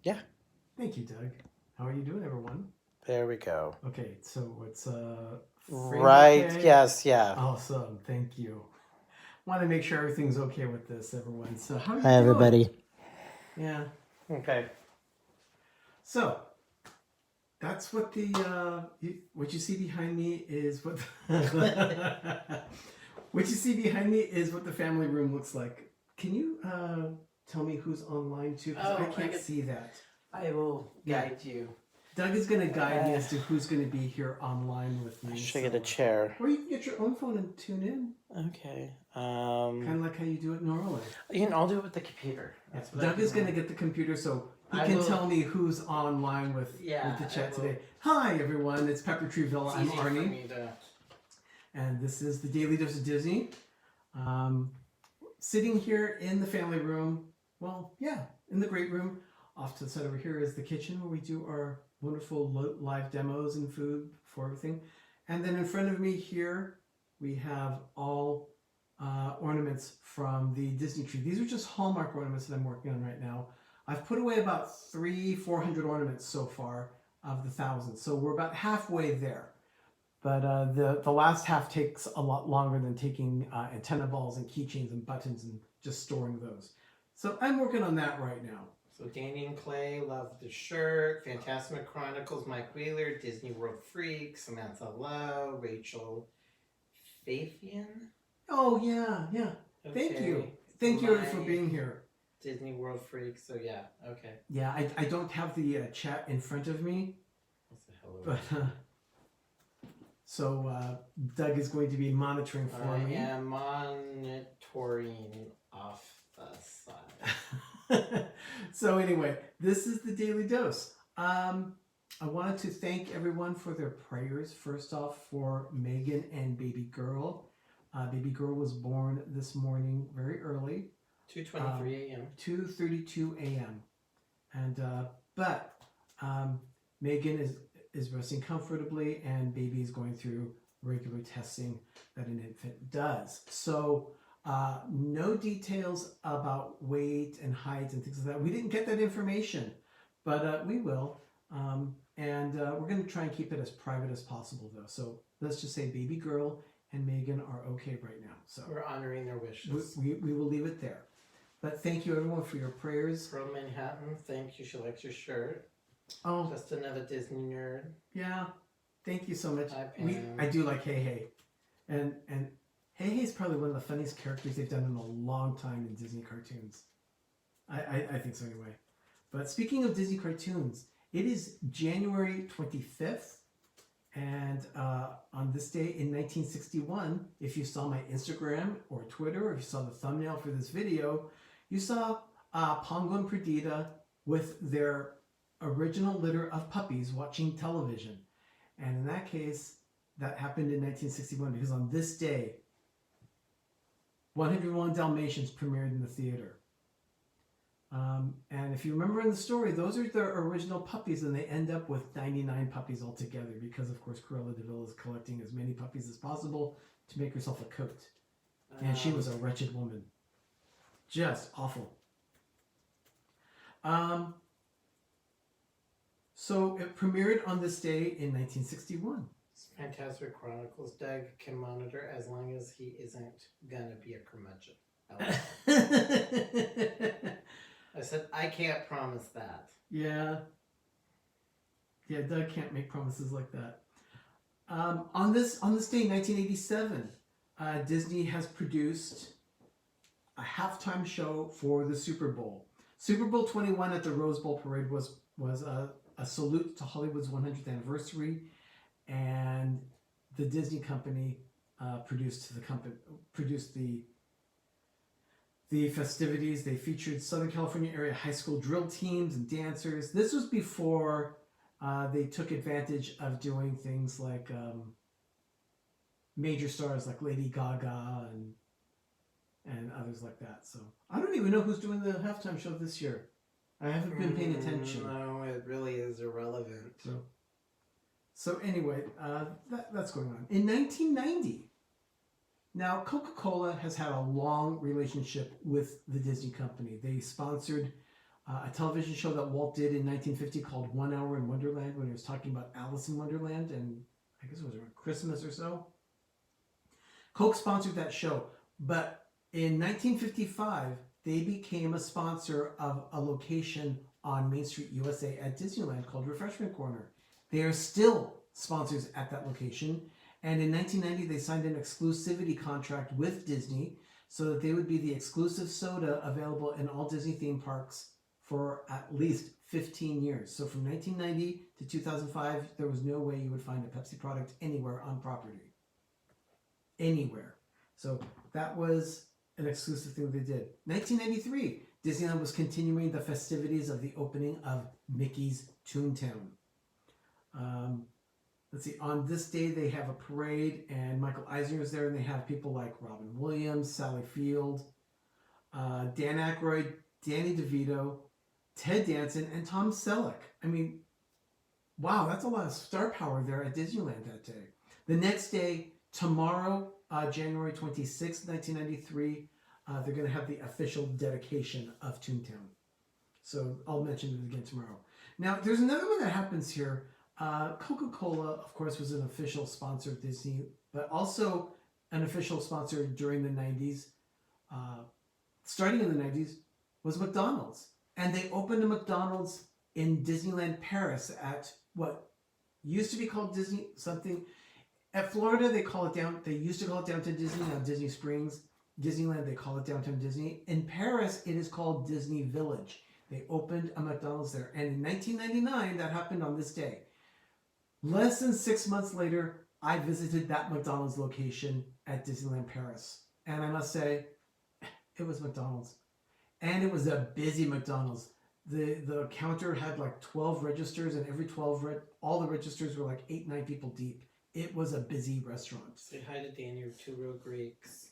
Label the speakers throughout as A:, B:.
A: Yeah.
B: Thank you, Doug. How are you doing, everyone?
A: There we go.
B: Okay, so it's frame
A: Right.
B: okay?
A: Yes. Yeah.
B: Awesome, thank you. Want to make sure everything's okay with this, everyone. So how are you
A: Hi,
B: doing?
A: everybody.
B: Yeah.
A: Okay.
B: So that's what what you see behind me is what what you see behind me is what the family room looks like. Can you tell me who's online too? Because I can't see that.
A: I will guide you.
B: Doug is going to guide me as to who's going to be here online with me.
A: I should get a chair.
B: Or you can get your own phone and tune in.
A: Okay.
B: Kind of like how you do it normally.
A: I'll do it with the computer.
B: Doug is going to get the computer so he can tell me who's online with the chat today. Hi, everyone. It's Pepper Tree Villa. I'm Arnie. And this is the Daily Dose of Disney. Sitting here in the family room. Well, yeah, in the great room. Off to the side over here is the kitchen where we do our wonderful live demos and food for everything. And then in front of me here, we have all ornaments from the Disney tree. These are just Hallmark ornaments that I'm working on right now. I've put away about 400 ornaments so far of the 1,000. So we're about halfway there. But the last half takes a lot longer than taking antenna balls and keychains and buttons and just storing those. So I'm working on that right now.
A: So Danny and Clay love the shirt. Fantastic Chronicles, Mike Wheeler, Disney World Freak, Samantha Lowe, Rachel Faithian.
B: Oh yeah. Okay. Thank you. Thank you for being here.
A: Disney World Freak. So yeah, okay.
B: Yeah, I don't have the chat in front of me.
A: What's the hell?
B: But so Doug is going to be monitoring for me.
A: I am monitoring off the side.
B: So anyway, this is the Daily Dose. I wanted to thank everyone for their prayers. First off, for Megan and baby girl. Baby girl was born this morning very early.
A: 2:23 a.m.
B: 2:32 a.m. And but Megan is resting comfortably, and baby is going through regular testing that an infant does. So no details about weight and height and things like that. We didn't get that information, but we will. And we're going to try and keep it as private as possible, though. So let's just say baby girl and Megan are okay right now. So
A: we're honoring their wishes.
B: We will leave it there. But thank you, everyone, for your prayers.
A: From Manhattan, thank you. She likes your shirt.
B: Oh,
A: just another Disney nerd.
B: Yeah, thank you so much.
A: Hi,
B: I do like Hey Hey, and Hey Hey is probably one of the funniest characters they've done in a long time in Disney cartoons. I think so anyway. But speaking of Disney cartoons, it is January 25th, and on this day in 1961, if you saw my Instagram or Twitter, or if you saw the thumbnail for this video, you saw Pongo and Perdita with their original litter of puppies watching television. And in that case, that happened in 1961 because on this day, 101 Dalmatians premiered in the theater. And if you remember in the story, those are their original puppies, and they end up with 99 puppies altogether because, of course, Cruella de Vil is collecting as many puppies as possible to make herself a coat. And she was a wretched woman. Just awful. So it premiered on this day in 1961.
A: Fantastic Chronicles. Doug can monitor as long as he isn't gonna be a curmudgeon. I said I can't promise that.
B: Yeah, Doug can't make promises like that. On this day, 1987, Disney has produced a halftime show for the Super Bowl. Super Bowl 21 at the Rose Bowl parade was a salute to Hollywood's 100th anniversary, and the Disney company produced the festivities. They featured Southern California area high school drill teams and dancers. This was before they took advantage of doing things like major stars like Lady Gaga and others like that. So I don't even know who's doing the halftime show this year. I haven't been paying attention.
A: No, it really is irrelevant.
B: So anyway, that's going on. In 1990, now Coca-Cola has had a long relationship with the Disney company. They sponsored a television show that Walt did in 1950 called 1 Hour in Wonderland, when he was talking about Alice in Wonderland, and I guess it was around Christmas or so. Coke sponsored that show, but in 1955, they became a sponsor of a location on Main Street, USA at Disneyland called Refreshment Corner. They are still sponsors at that location, and in 1990, they signed an exclusivity contract with Disney so that they would be the exclusive soda available in all Disney theme parks for at least 15 years. So from 1990 to 2005, there was no way you would find a Pepsi product anywhere on property. Anywhere. So that was an exclusive thing they did. 1993, Disneyland was continuing the festivities of the opening of Mickey's Toontown. Let's see, on this day they have a parade, and Michael Eisner is there, and they have people like Robin Williams, Sally Field, Dan Aykroyd, Danny DeVito, Ted Danson, and Tom Selleck. I mean, wow, that's a lot of star power there at Disneyland that day. The next day, tomorrow, January 26, 1993, they're going to have the official dedication of Toontown. So I'll mention it again tomorrow. Now, there's another one that happens here. Coca-Cola, of course, was an official sponsor of Disney, but also an official sponsor during the 90s. Starting in the 90s was McDonald's. And they opened a McDonald's in Disneyland Paris at what used to be called Disney something. At Florida, they used to call it Downtown Disney, now Disney Springs. Disneyland, they call it Downtown Disney. In Paris, it is called Disney Village. They opened a McDonald's there. And in 1999, that happened on this day. Less than 6 months later, I visited that McDonald's location at Disneyland Paris. And I must say, it was McDonald's. And it was a busy McDonald's. The counter had like 12 registers, and every 12, all the registers were like 8, 9 people deep. It was a busy restaurant.
A: Say hi to Danny, two real Greeks.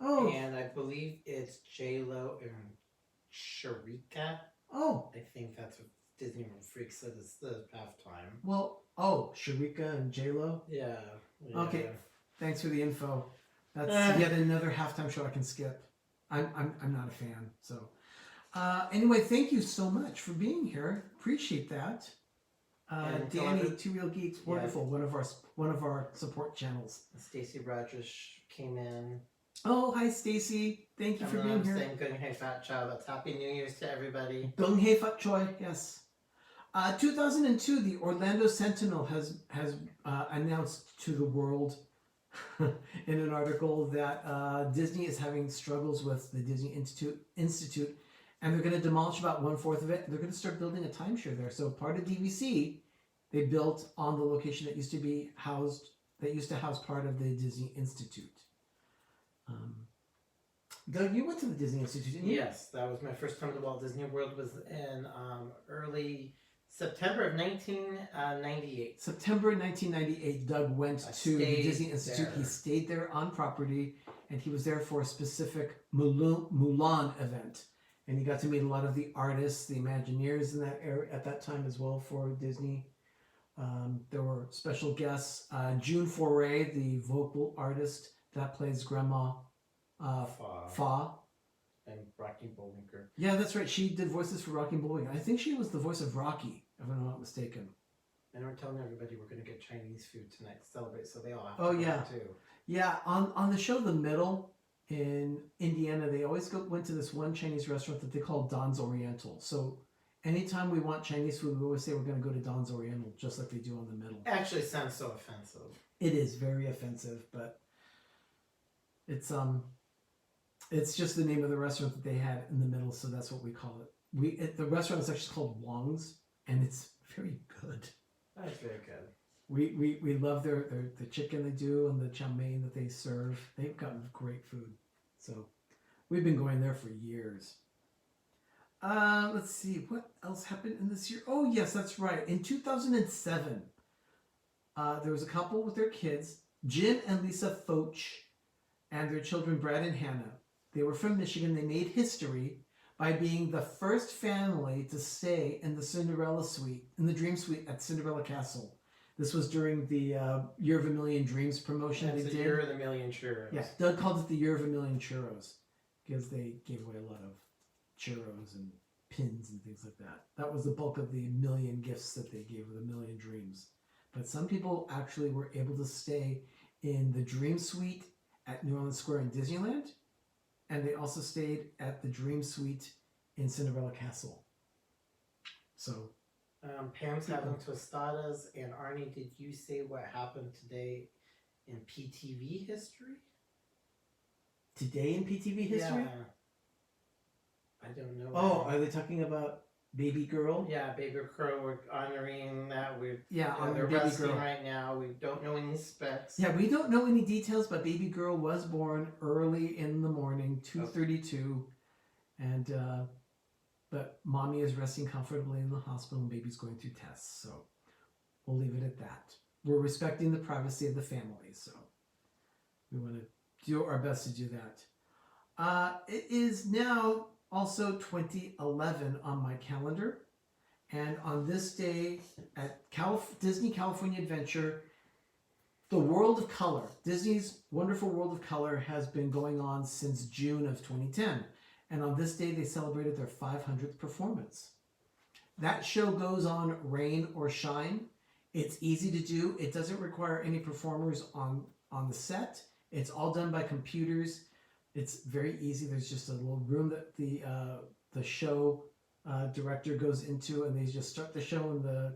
B: Oh.
A: And I believe it's J-Lo and Sharika.
B: Oh.
A: I think that's what Disney Freak said is the halftime.
B: Well, Sharika and J-Lo?
A: Yeah.
B: Okay. Thanks for the info. That's yet another halftime show I can skip. I'm not a fan. So anyway, thank you so much for being here. Appreciate that. Danny, Two Real Geeks, wonderful. Yeah. One of our support channels.
A: Stacy Rogers came in.
B: Oh, hi Stacy. Thank you for being here.
A: Saying Gung Hei Fat Chow. That's Happy New Year's to everybody.
B: Gung Hei Fat Choi, yes. 2002, the Orlando Sentinel has announced to the world in an article that Disney is having struggles with the Disney Institute, and they're going to demolish about 1/4 of it. They're going to start building a timeshare there. So part of DVC, they built on the location that used to house part of the Disney Institute. Doug, you went to the Disney Institute, didn't you?
A: Yes, that was my first time to Walt Disney World. Was in early September of 1998.
B: September 1998, Doug went to the Disney Institute.
A: There.
B: He stayed there on property, and he was there for a specific Mulan event. And he got to meet a lot of the artists, the Imagineers in that area at that time as well for Disney. There were special guests. June Foray, the vocal artist that plays Grandma Fa.
A: And Rocky Bullwinkle.
B: Yeah, that's right. She did voices for Rocky Bullwinkle. I think she was the voice of Rocky, if I'm not mistaken.
A: And we're telling everybody we're going to get Chinese food tonight to celebrate, so they all have to
B: come
A: too.
B: Yeah, on the show The Middle in Indiana, they always went to this one Chinese restaurant that they call Don's Oriental. So anytime we want Chinese food, we always say we're going to go to Don's Oriental, just like they do on The Middle.
A: Actually, sounds so offensive.
B: It is very offensive, but it's just the name of the restaurant that they had in The Middle, so that's what we call it. The restaurant is actually called Wong's, and it's very good.
A: That's very good.
B: We love the chicken they do and the chow mein that they serve. They've got great food. So we've been going there for years. Let's see, what else happened in this year? Oh, yes, that's right. In 2007, there was a couple with their kids, Jim and Lisa Foch, and their children, Brad and Hannah. They were from Michigan. They made history by being the first family to stay in the Cinderella suite, in the Dream Suite at Cinderella Castle. This was during the Year of a Million Dreams promotion they did.
A: Year of a Million Churros.
B: Yeah, Doug called it the Year of a Million Churros because they gave away a lot of churros and pins and things like that. That was the bulk of the million gifts that they gave, with a million dreams. But some people actually were able to stay in the Dream Suite at New Orleans Square in Disneyland, and they also stayed at the Dream Suite in Cinderella Castle. So,
A: Pam's having tostadas, and Arnie, did you say what happened today in PTV history?
B: today in PTV history?
A: Yeah. I don't know.
B: Oh, are they talking about Baby Girl?
A: Yeah, Baby Girl. We're honoring that.
B: Yeah, on
A: they're
B: Baby
A: resting
B: Girl
A: right now. We don't know any specs.
B: Yeah, we don't know any details, but Baby Girl was born early in the morning, 2:32, and but Mommy is resting comfortably in the hospital, and Baby's going through tests. So we'll leave it at that. We're respecting the privacy of the family, so we want to do our best to do that. It is now also 2011 on my calendar, and on this day at Disney California Adventure, the World of Color, Disney's Wonderful World of Color, has been going on since June of 2010, and on this day they celebrated their 500th performance. That show goes on rain or shine. It's easy to do. It doesn't require any performers on the set. It's all done by computers. It's very easy. There's just a little room that the show director goes into, and they just start the show, and the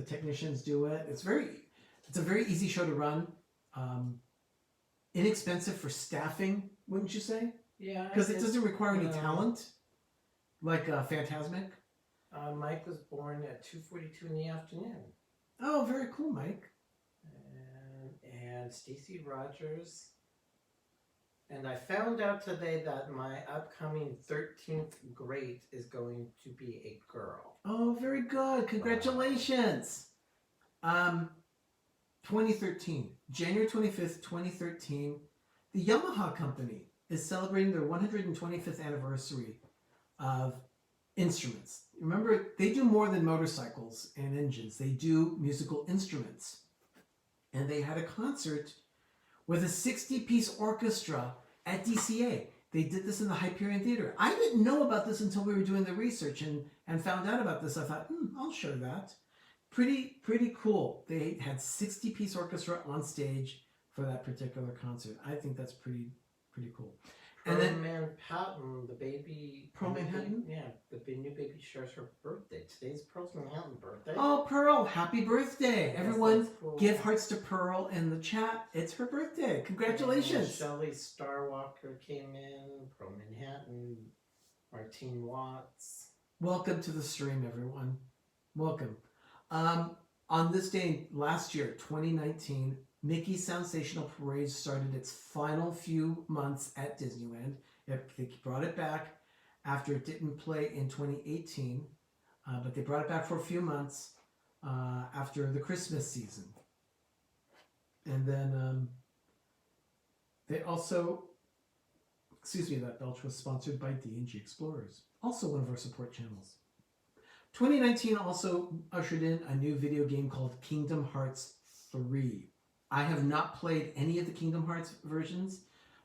B: technicians do it. It's a very easy show to run. Inexpensive for staffing, wouldn't you say?
A: Yeah.
B: Because it doesn't require any talent, like Phantasmic.
A: Mike was born at 2:42 in the afternoon.
B: Oh, very cool, Mike.
A: And Stacy Rogers. And I found out today that my upcoming 13th grade is going to be a girl.
B: Oh, very good. Congratulations. 2013, January 25th, 2013, the Yamaha company is celebrating their 125th anniversary of instruments. Remember, they do more than motorcycles and engines. They do musical instruments. And they had a concert with a 60-piece orchestra at DCA. They did this in the Hyperion Theater. I didn't know about this until we were doing the research and found out about this. I thought, I'll share that. Pretty cool. They had 60-piece orchestra on stage for that particular concert. I think that's pretty cool. And then
A: Manhattan, the baby.
B: Pearl Manhattan?
A: Yeah, the new baby shares her birthday. Today's Pearl's Manhattan birthday.
B: Oh, Pearl, happy birthday.
A: Yes,
B: Everyone,
A: cool.
B: give hearts to Pearl in the chat. It's her birthday. Congratulations.
A: Shelley Starwalker came in. Pearl Manhattan. Martine Watts.
B: Welcome to the stream, everyone. Welcome. On this day last year, 2019, Mickey's Sensational Parade started its final few months at Disneyland. They brought it back after it didn't play in 2018, but they brought it back for a few months after the Christmas season. And then they also, that belch was sponsored by D&G Explorers, also one of our support channels. 2019 also ushered in a new video game called Kingdom Hearts 3. I have not played any of the Kingdom Hearts versions,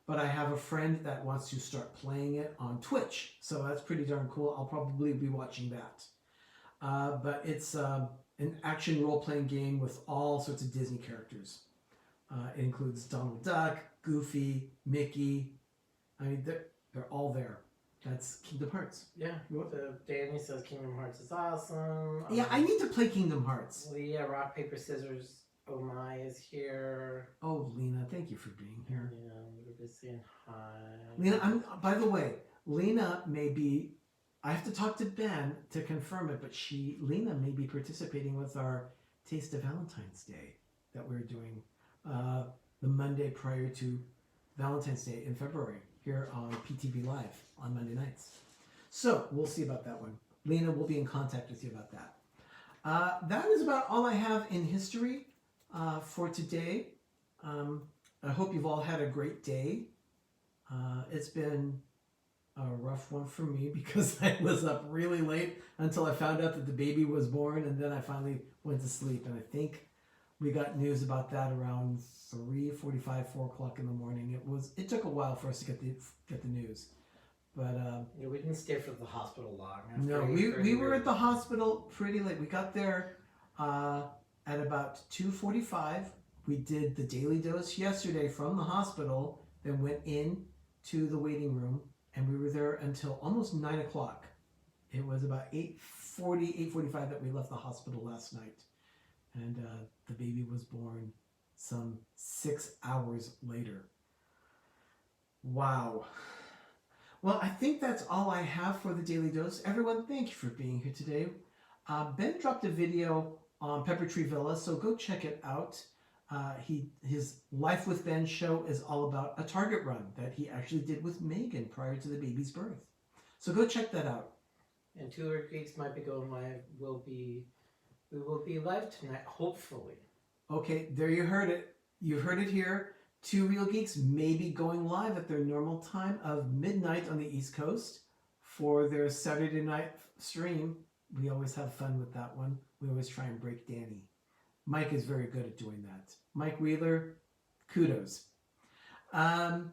B: but I have a friend that wants to start playing it on Twitch, so that's pretty darn cool. I'll probably be watching that. But it's an action role-playing game with all sorts of Disney characters. It includes Donald Duck, Goofy, Mickey. I mean, they're all there. That's Kingdom Hearts.
A: Yeah. Danny says Kingdom Hearts is awesome.
B: Yeah, I need to play Kingdom Hearts.
A: Leah, Rock, Paper, Scissors, Oh My is here.
B: Oh, Lena, thank you for being here.
A: Yeah, we're just saying hi.
B: Lena, by the way, Lena may be, I have to talk to Ben to confirm it, but Lena may be participating with our Taste of Valentine's Day that we're doing the Monday prior to Valentine's Day in February here on PTV Live on Monday nights. So we'll see about that one. Lena will be in contact with you about that. That is about all I have in history for today. I hope you've all had a great day. It's been a rough one for me because I was up really late until I found out that the baby was born, and then I finally went to sleep. And I think we got news about that around 3:45, 4 o'clock in the morning. It took a while for us to get the news, But
A: Yeah, we didn't stay for the hospital long.
B: no, we were at the hospital pretty late. We got there at about 2:45. We did the daily dose yesterday from the hospital, then went in to the waiting room, and we were there until almost 9 o'clock. It was about 8:40, 8:45 that we left the hospital last night. And the baby was born some 6 hours later. Wow. Well, I think that's all I have for the Daily Dose. Everyone, thank you for being here today. Ben dropped a video on Pepper Tree Villa, so go check it out. His Life with Ben show is all about a Target run that he actually did with Megan prior to the baby's birth. So go check that out.
A: And Two Real Geeks might be going live. We will be live tonight, hopefully.
B: Okay, there you heard it. You heard it here. Two Real Geeks may be going live at their normal time of midnight on the East Coast for their Saturday night stream. We always have fun with that one. We always try and break Danny. Mike is very good at doing that. Mike Wheeler, kudos. Our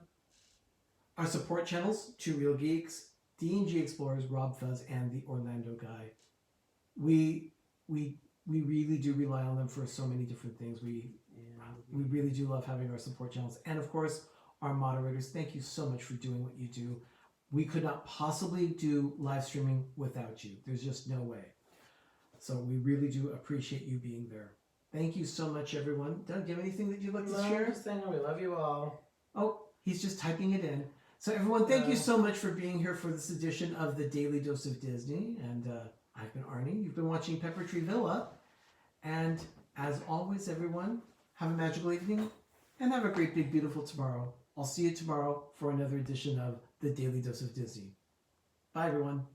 B: support channels, Two Real Geeks, D&G Explorers, Rob Fuzz, and the Orlando Guy. We really do rely on them for so many different things. We really do love having our support channels. And of course, our moderators, thank you so much for doing what you do. We could not possibly do live streaming without you. There's just no way. So we really do appreciate you being there. Thank you so much, everyone. Doug, do you have anything that you'd like to share?
A: Just saying, we love you all.
B: Oh, he's just typing it in. So everyone, thank you so much for being here for this edition of the Daily Dose of Disney. And I've been Arnie. You've been watching Pepper Tree Villa. And as always, everyone, have a magical evening and have a great, big, beautiful tomorrow. I'll see you tomorrow for another edition of the Daily Dose of Disney. Bye, everyone.